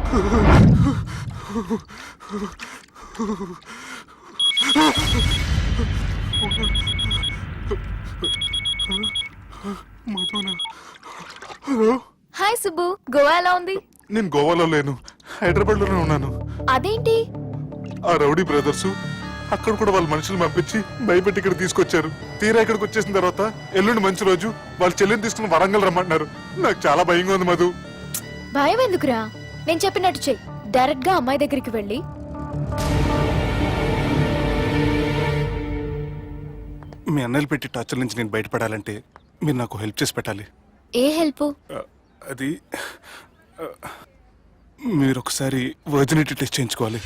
Hi Subbu, Goa ఎలా ఉంది? నేను గోవాలో లేను, హైదరాబాద్ లోనే ఉన్నాను. అదేంటి? ఆ రౌడీ బ్రదర్స్ అక్కడ కూడా వాళ్ళ మనుషులు పంపించి భయపెట్టి ఇక్కడ తీసుకొచ్చారు. తీరా ఇక్కడికి వచ్చేసిన తర్వాత ఎల్లుండి మంచి రోజు వాళ్ళ చెల్లిని తీసుకుని వరంగల్ రమ్మంటున్నారు. నాకు చాలా భయంగా ఉంది మధు. భయం ఎందుకురా? నేను చెప్పినట్టు చెయ్యి. డైరెక్ట్ గా అమ్మాయి దగ్గరికి వెళ్ళి మీ అన్నయ్యలు పెట్టి టార్చర్ నుంచి నేను బయటపడాలంటే మీరు నాకు హెల్ప్ చేసి పెట్టాలి. ఏ హెల్ప్? అది మీరు ఒకసారి వర్జినిటీ టెస్ట్ చేయించుకోవాలి.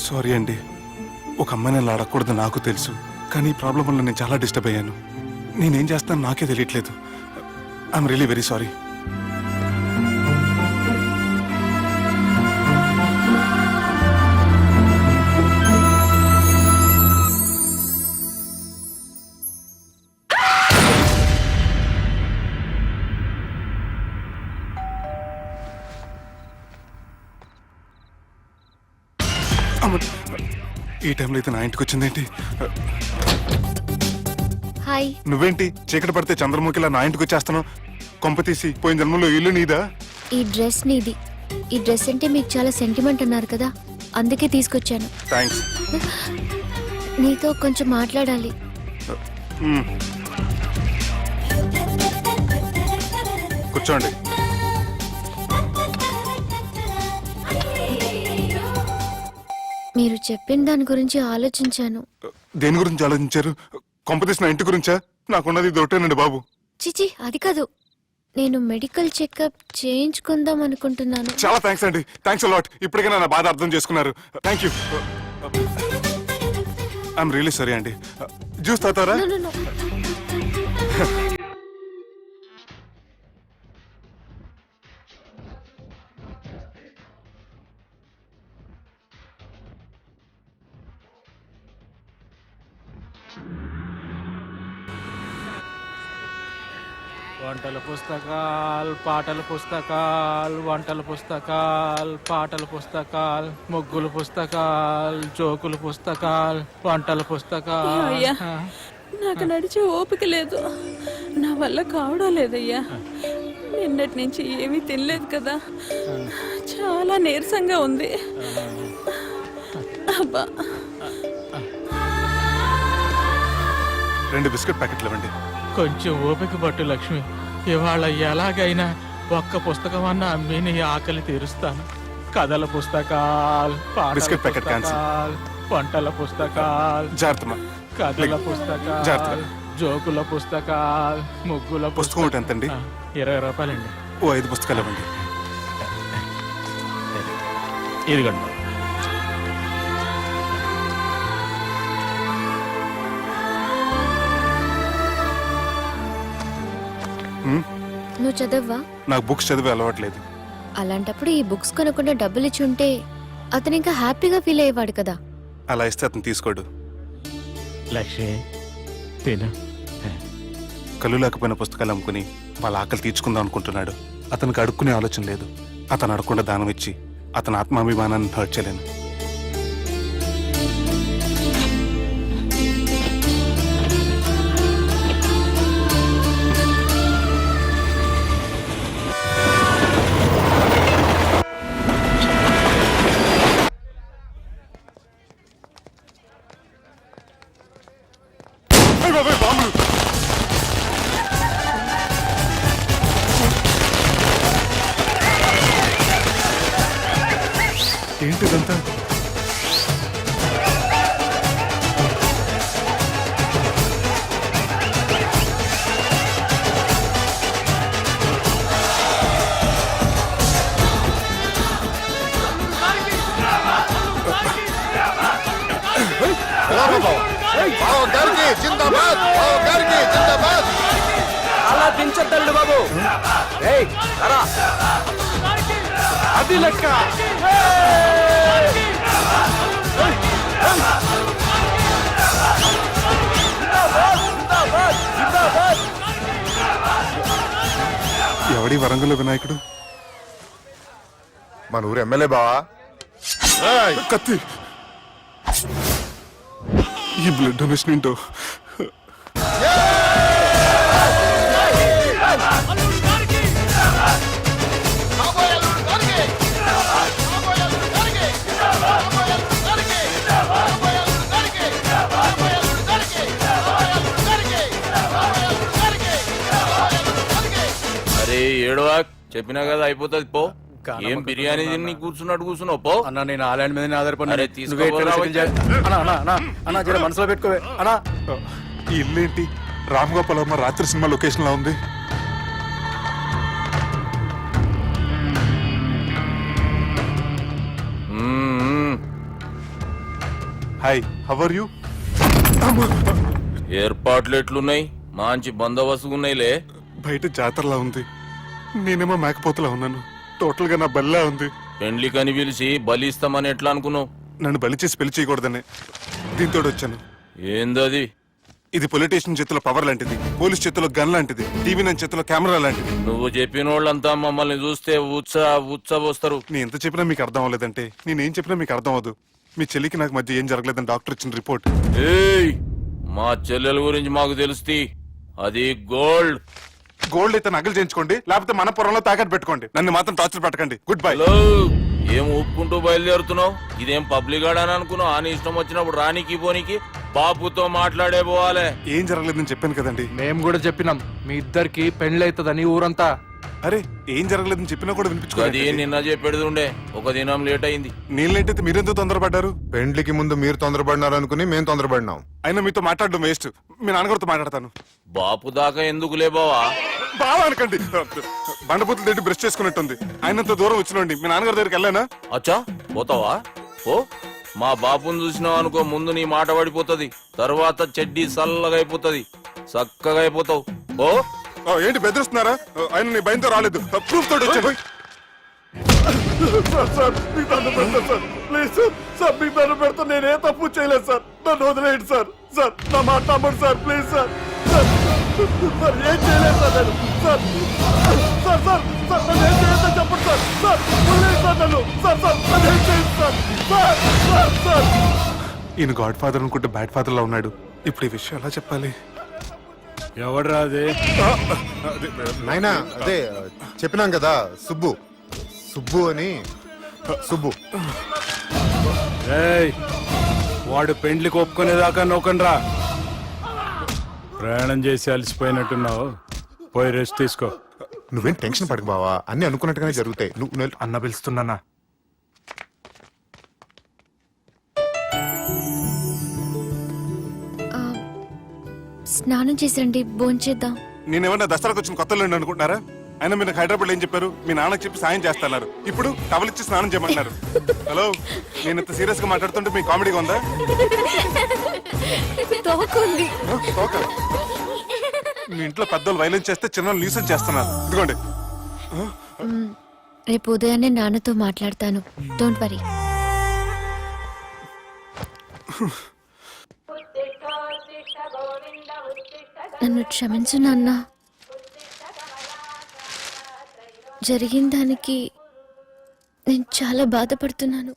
సారీ అండి, ఒక అమ్మాయిని అలా అడగకూడదు నాకు తెలుసు, కానీ ఈ ప్రాబ్లం వల్ల నేను చాలా డిస్టర్బ్ అయ్యాను. నేనేం చేస్తాను నాకే తెలియట్లేదు. I'm really very sorry. ఈ టైంలో అయితే నా ఇంటికి వచ్చిందేంటి? హాయ్. నువ్వేంటి చీకటి పడితే చంద్రముఖిలా నా ఇంటికి వచ్చేస్తాను? కొంప తీసి పోయిన జన్మలో ఇల్లు నీదా? ఈ డ్రెస్ నీది. ఈ డ్రెస్ అంటే మీకు చాలా సెంటిమెంట్ అన్నారు కదా, అందుకే తీసుకొచ్చాను. థ్యాంక్స్. నీతో కొంచెం మాట్లాడాలి. కూర్చోండి. మీరు చెప్పిన దాని గురించి ఆలోచించాను. దేని గురించి ఆలోచించారు? కొంపతీసి నా ఇంటి గురించా? నాకున్నది దొరటేనండి బాబు. చిచి, అది కాదు. నేను మెడికల్ చెకప్ చేయించుకుందాం అనుకుంటున్నాను. చాలా థ్యాంక్స్ అండి, థ్యాంక్స్ అలాట్. ఇప్పటికైనా నా బాధ అర్థం చేసుకున్నారు. Thank you. I'm really sorry అండి. జ్యూస్ తాతారా? No, no, no. వంటల పుస్తకాలు, పాటల పుస్తకాలు, వంటల పుస్తకాలు, పాటల పుస్తకాలు, ముగ్గుల పుస్తకాలు, జోకుల పుస్తకాలు, వంటల పుస్తకాలు. అయ్యా, నాకు నడిచే ఓపిక లేదు, నా వల్ల కావడం లేదయ్యా. నిన్నటి నుంచి ఏమీ తినలేదు కదా, చాలా నీరసంగా ఉంది. అబ్బా, 2 బిస్కెట్ ప్యాకెట్లు ఇవ్వండి. కొంచెం ఓపిక పట్టు లక్ష్మి. ఇవాళ ఎలాగైనా ఒక్క పుస్తకం అన్నా అమ్మి నీ ఆకలి తీరుస్తాను. కథల పుస్తకాలు, బిస్కెట్ ప్యాకెట్ పుస్తకాలు, వంటల పుస్తకాలు, జాగ్రత్త. కథల పుస్తకాలు, జోకుల పుస్తకాలు, ముగ్గుల పుస్తకం ఒకటి ఎంతండి? 20 రూపాయలండి. ఓ 5 పుస్తకాలు ఇవ్వండి. ఇదిగోండి. నువ్వు చదవ్వా? నాకు బుక్స్ చదివే అలవాట్లేదు. అలాంటప్పుడు ఈ బుక్స్ కొనకుండా డబ్బులు ఇచ్చి ఉంటే అతను ఇంకా హ్యాపీగా ఫీల్ అయ్యేవాడు కదా. అలా ఇస్తే అతను తీసుకోడు. లక్ష్మి తిను. కళ్ళు లేకపోయిన పుస్తకాలు అమ్ముకుని వాళ్ళ ఆకలి తీర్చుకుందాం అనుకుంటున్నాడు. అతనికి అడుక్కునే ఆలోచన లేదు. అతను అడగకుండా దానం ఇచ్చి అతని ఆత్మాభిమానాన్ని హర్ట్ చేయలేను. ఏంటిదంతా? అలా దించొద్దండి బాబు. అది లెక్క. ఎవడి వరంగల్ వినాయకుడు? మన ఊరు ఎమ్మెల్యే బావా. కత్తి. ఈ బ్లడ్ డొనేషన్ ఏంటో. అరే ఏడవా, చెప్పినా కదా అయిపోతుంది పో. ఏం బిర్యానీ తిని కూర్చున్నట్టు కూర్చున్నావు పో. అన్న నేను ఆ ల్యాండ్ మీద ఆధారపడి అరే తీసుకోపోరా జర మనసులో పెట్టుకోవే అన్నా. ఈ ఇల్లేంటి రామ్ గోపాల్ వర్మ రాత్రి సినిమా లొకేషన్ లా ఉంది. Hi, how are you? ఏర్పాట్లు ఎట్లున్నాయి? మంచి బందోబస్తు ఉన్నాయిలే. బయట జాతరలా ఉంది, నేనేమో మేకపోతలా ఉన్నాను. టోటల్ గా నా బల్లా ఉంది. పెండ్లి కని పిలిచి బలి ఇస్తామని ఎట్లా అనుకున్నావు? నన్ను బలి చేసి పెళ్లి చేయకూడదని దీంతో వచ్చాను. ఏందది? ఇది పొలిటీషియన్ చేతిలో పవర్ లాంటిది, పోలీస్ చేతిలో గన్ లాంటిది, టీవీ నైన్ చేతిలో కెమెరా లాంటిది. నువ్వు చెప్పిన వాళ్ళంతా మమ్మల్ని చూస్తే ఉత్సవస్తారు. నేను ఎంత చెప్పినా మీకు అర్థం అవ్వలేదంటే నేనేం చెప్పినా మీకు అర్థం అవ్వదు. మీ చెల్లికి నాకు మధ్య ఏం జరగలేదని డాక్టర్ ఇచ్చిన రిపోర్ట్. ఏయ్, మా చెల్లెల గురించి మాకు తెలుస్తుంది. అది గోల్డ్. గోల్డ్ అయితే నగలు చేయించుకోండి, లేకపోతే మన పొరంలో తాకట్టు పెట్టుకోండి. నన్ను మాత్రం టార్చర్ పెట్టకండి. Good bye. హలో, ఏం ఒప్పుకుంటూ బయలుదేరుతున్నావు? ఇదేం పబ్లిక్ గార్డెన్ అనుకున్నావు? అని ఇష్టం వచ్చినప్పుడు రానికి పోనీకి బాపుతో మాట్లాడే పోవాలి. ఏం జరగలేదని చెప్పాను కదండి. మేము కూడా చెప్పినాం మీ ఇద్దరికి పెళ్లి అవుతుందని ఊరంతా. అరే ఏం జరగలేదని చెప్పినా కూడా అది వినిపించుకోండి. నిన్న చెప్పేది ఉండే, ఒక దినం లేట్ అయింది. నీళ్ళైతే మీరెందుకు తొందరపడ్డారు? పెండ్లికి ముందు మీరు తొందరపడినారు అనుకుని మేము తొందరపడినాం. అయినా మీతో మాట్లాడడం వేస్ట్. మీ నాన్నగారితో మాట్లాడతాను. బాపు దాకా ఎందుకులే బావా? బాగా అనకండి. బండపూతులు తింటే బ్రష్ చేసుకున్నట్టుంది. ఆయనంత దూరం వచ్చినండి. మీ నాన్నగారి దగ్గరికి వెళ్ళానా? అచ్చా, పోతావా? ఓ, మా బాపుని చూసినావు అనుకో, ముందు నీ మాట పడిపోతుంది, తర్వాత చెడ్డీ చల్లగా అయిపోతుంది, చక్కగా అయిపోతావు. ఓ ఏంటి బెదిరిస్తున్నారా? ఆయన నీ భయంతో రాలేదు, ప్రూఫ్ తోటి వచ్చాను. నేనే తప్పు చేయలేదు సార్, నన్ను వదిలేయండి సార్. సార్ నా మాట నమ్మండి సార్, ప్లీజ్ సార్. సార్ ఏం చేయలేదు సార్ నేను. సార్ సార్ సార్ సార్ నన్ను ఏం చేయొద్దని చెప్పండి సార్. సార్ వదిలేయండి సార్ నన్ను. సార్ సార్ నన్ను ఏం చేయండి సార్. సార్ సార్ సార్ ఈయన గాడ్ ఫాదర్ అనుకుంటే బ్యాడ్ ఫాదర్ లా ఉన్నాడు. ఇప్పుడు ఈ విషయం ఎలా చెప్పాలి? ఎవడరా అది? నాయనా అదే చెప్పినాం కదా, సుబ్బు. సుబ్బు అని. సుబ్బు. ఏయ్, వాడు పెండ్లికి ఒప్పుకునేదాకా నోకండ్రా. ప్రయాణం చేసి అలసిపోయినట్టున్నావు, పోయి రెస్ట్ తీసుకో. నువ్వేం టెన్షన్ పడకు బావా, అన్ని అనుకున్నట్టుగానే జరుగుతాయి. నువ్వు అన్న పిలుస్తున్నానా? స్నానం చేసండి, భోంచేద్దాం. నేనేమన్నా దసరాకు వచ్చిన కొత్తలో అనుకుంటున్నారా? అయినా మీరు నాకు హైదరాబాద్ ఏం చెప్పారు? మీ నాన్నకి చెప్పి సాయం చేస్తున్నారు. ఇప్పుడు టవల్ ఇచ్చి స్నానం చేయమంటున్నారు. హలో, నేను ఇంత సీరియస్ గా మాట్లాడుతుంటే మీ కామెడీగా ఉందా? తోకుంది. ఓకే. మీ ఇంట్లో పెద్దోళ్ళు వైలెన్స్ చేస్తే చిన్న న్యూసెన్స్ చేస్తున్నారు. ఇదిగోండి. రేపు ఉదయాన్నే నాన్నతో మాట్లాడతాను, డోంట్ వరీ. నన్ను క్షమించు నాన్న. జరిగిన దానికి నేను చాలా బాధపడుతున్నాను.